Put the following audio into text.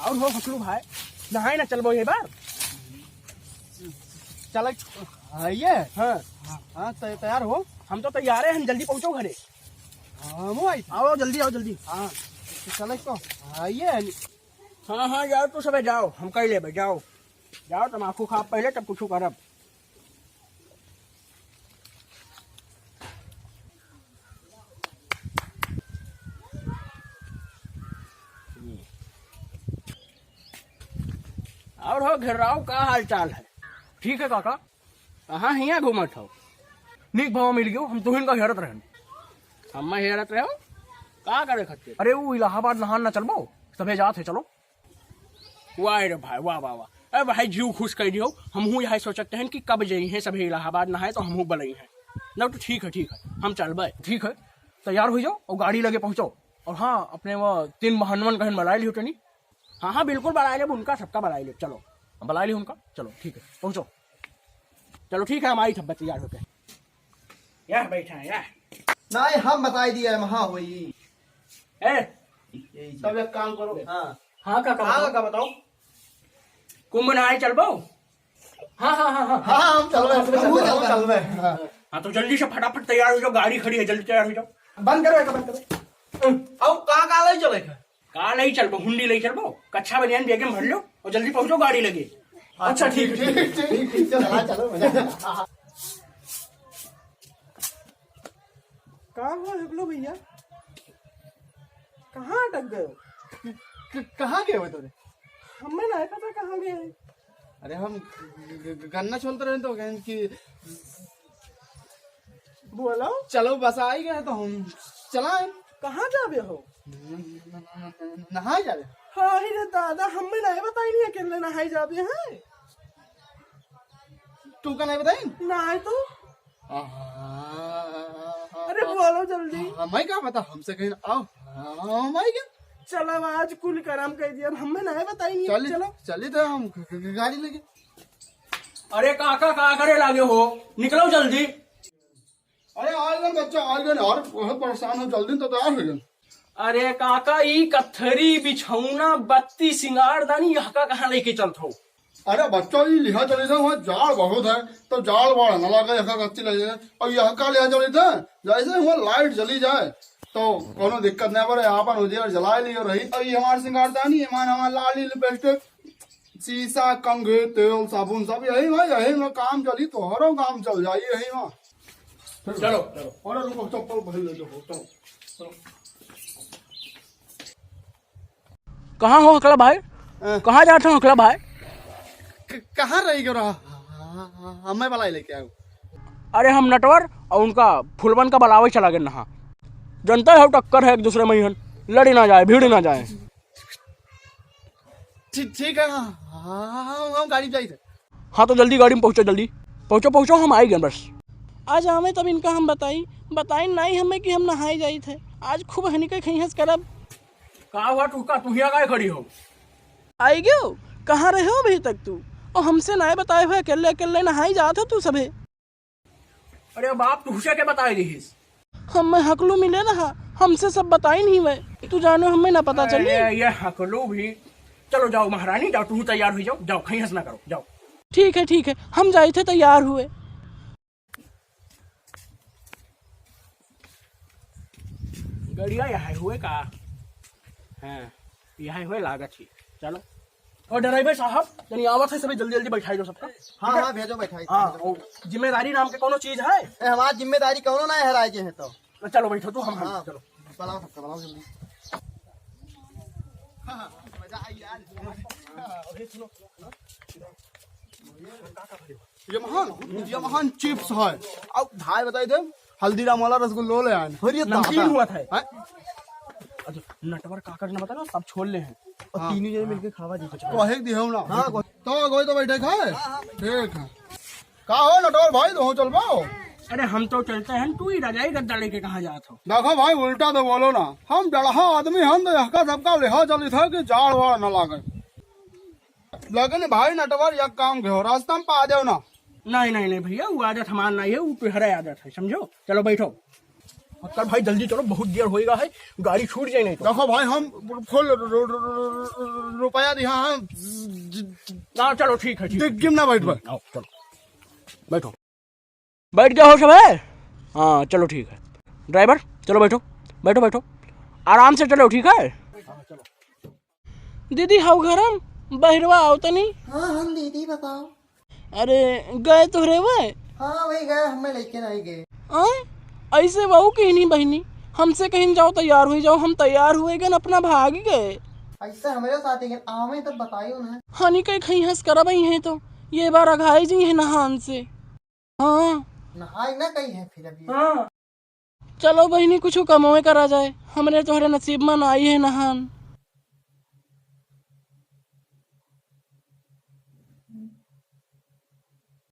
और हो हसलू भाई नहाए ना चलबो ये बार चल ये हाँ हाँ तैयार हो। हम तो तैयार है हम जल्दी पहुंचो घरे हम आई आओ जल्दी हाँ चल तो ये हाँ हाँ जाओ तो सब जाओ हम कह ले जाओ जाओ तम्बाकू खा पहले तब कुछ करब और हो घेराव का हाल चाल है ठीक है काका कहाँ हिया घूमत हो नीक भाव मिल गयो हम तुहिन का हेरत रहन हम हेरत रहो का करे खत्ते अरे वो इलाहाबाद नहान ना चलबो सबे जात है चलो वाह रे भाई वाह वाह वाह अरे भाई जीव खुश कर दियो हमहू यही सोचते हैं कि कब जाई हैं सभी इलाहाबाद नहाए तो हमहू बलई हैं ना तो ठीक है हम चलबे ठीक है तैयार हो जाओ और गाड़ी लगे पहुंचो और हाँ अपने वो 3 बहनवन कहन बुला लियो टनी हाँ हाँ बिल्कुल बुला ले उनका सबका बुला ले चलो बुला ली उनका चलो ठीक है पहुंचो चलो ठीक है हम आई थब्बा तैयार होके यार बैठा है यार नहीं हम बताई दिया वहाँ हुई ए तब एक काम करो हाँ हाँ का बताओ कुंभ नहाए चलबो हाँ हाँ हाँ हाँ हाँ हम चल रहे हाँ तो जल्दी से फटाफट तैयार हो जाओ गाड़ी खड़ी है जल्दी तैयार हो जाओ बंद करो अब कहाँ ले चले का नहीं चलबो हुंडी ले चलबो कच्छा बनियान बेगे भर लो और जल्दी पहुंचो गाड़ी लगे अच्छा ठीक चलो कहाँ हुआ हगलो भैया कहाँ अटक गए हो कहाँ गए हुए तुमने हमें नहीं पता कहाँ गए हैं अरे हम गन्ना छोलते रहे तो कि बोलो चलो बस आ ही गए तो हम चलाए कहाँ जावे हो नहाए जा रहे हाँ ही रे दादा हमें नहीं बताई नहीं अकेले नहाई जावे हैं तू का नहीं बताई नहीं तो अरे बोलो जल्दी हमें क्या पता हमसे कहीं आओ हमें क्या चलो आज कुल करम कह दिया हमें नहीं बताई नहीं चलिए चलो चलिए तो हम गाड़ी लेके अरे काका का करे लागे हो निकलो जल्दी अरे आ गए बच्चा आ गए और बहुत परेशान हो जल्दी तो तैयार हो गए अरे काका ई कथरी बिछौना बत्ती सिंगार दानी यह का कहाँ लेके चलत हो अरे बच्चा ये लिहा चले थे वहाँ जाड़ बहुत है तो जाड़ बाढ़ न लगा यहाँ कच्ची लगे और यहाँ का लिहा चले थे जैसे वहाँ लाइट जली जाए तो कोनो दिक्कत नहीं पड़े आपन हो जाए जला लियो रही और ये हमारे सिंगारदानी है हमारा लाली लिपस्टिक शीशा कंघे तेल साबुन सब यही वहाँ काम चली तो हरो काम चल जाइए यही वहाँ चलो अरे रुको चप्पल भर ले दो चलो कहाँ हो हकला भाई कहाँ जाते हो हकला भाई कहाँ रही क्यों रहा हमें बलाई लेके आओ अरे हम नटवर और उनका फुलवन का बलावे चला गए नहा जनता है टक्कर है एक दूसरे में लड़ी ना जाए भीड़ ना जाए ठीक है हम गाड़ी जाई थे हाँ तो जल्दी गाड़ी में पहुँचो जल्दी पहुँचो हम आए गए बस आज हमें तब इनका हम बताई नहीं हमें कि हम नहाए जाई थे आज खूब हनी के खैहस करब का हुआ तू हिया काय खड़ी हो आई गयो कहाँ रहे हो अभी तक तू और हमसे नहीं बताए हुए अकेले अकेले नहाई जात हो तू सभे अरे बाप तू के बताए रहीस हमें हकलू मिले रहा हमसे सब बताई नहीं हुए तू जानो हमें ना पता चली ये हकलू भी चलो जाओ महारानी जाओ तू तैयार हो जाओ खैहस ना करो जाओ ठीक है हम जाए थे तैयार हुए गड़िया यहाँ हुए का हाँ यहाँ हुए लागत ही चलो और ड्राइवर साहब यानी आवत है सभी जल्दी बैठाई दो सबका हाँ भेजो बैठाई हाँ जिम्मेदारी नाम के कोनो चीज है हमारी जिम्मेदारी कौनो ना हराए के है तो चलो बैठो तू हम हाँ, चलो बनाओ सबका बनाओ जल्दी मजा आई यार ये महान चिप्स है अब भाई बताई दे हल्दीराम वाला रसगुल्लो ले आए और ये नमकीन हुआ था नटवर काकर ने बताया ना सब छोड़ ले हैं और तीनों जने मिलके खावा दी तो एक दियो ना हां तो गोई तो बैठे खाए ठीक है का हो नटवर भाई तो चल पाओ अरे हम तो चलते हैं तू ही रजाई गद्दा लेके कहाँ जात हो देखो भाई उल्टा तो बोलो ना हम जड़हा आदमी हम तो यहका सबका लिहा चली था कि जाड़ वाड़ न लागे लेकिन भाई नटवर एक काम के हो रास्ता में पा जाओ ना नहीं भैया वो आदत हमारा नहीं है वो तुहरा आदत है समझो चलो बैठो कर भाई जल्दी चलो, बहुत देर होएगा है, गाड़ी छूट जाए नहीं तो। देखो भाई हम फुल रुपया दिया हाँ ना चलो ठीक है, ठीक है। गिरना बैठ पर आओ चलो बैठो, बैठ गया हो सब है? हाँ चलो ठीक है। ड्राइवर चलो बैठो बैठो बैठो, आराम से चलो ठीक है। दीदी हाउ घरम बहिरवा आओ तनी। हाँ हम दीदी बताओ। अरे गए तो रे वे? हाँ वही गए, हमें लेके नहीं गए। ऐसे बहू कहीं नहीं बहनी, हमसे कहीं जाओ तैयार हुई जाओ, हम तैयार हुए गए अपना भाग गए। ऐसे हमारे साथ ही गए, आवे तब बताइयो ना। हानि कहीं कहीं हंस कर बही है तो ये बार अघाई जी है नहान से। हाँ नहाए ना कहीं है फिर अभी। हाँ चलो बहनी कुछ कमोए करा जाए, हमरे तोहरे नसीब में आई है नहान।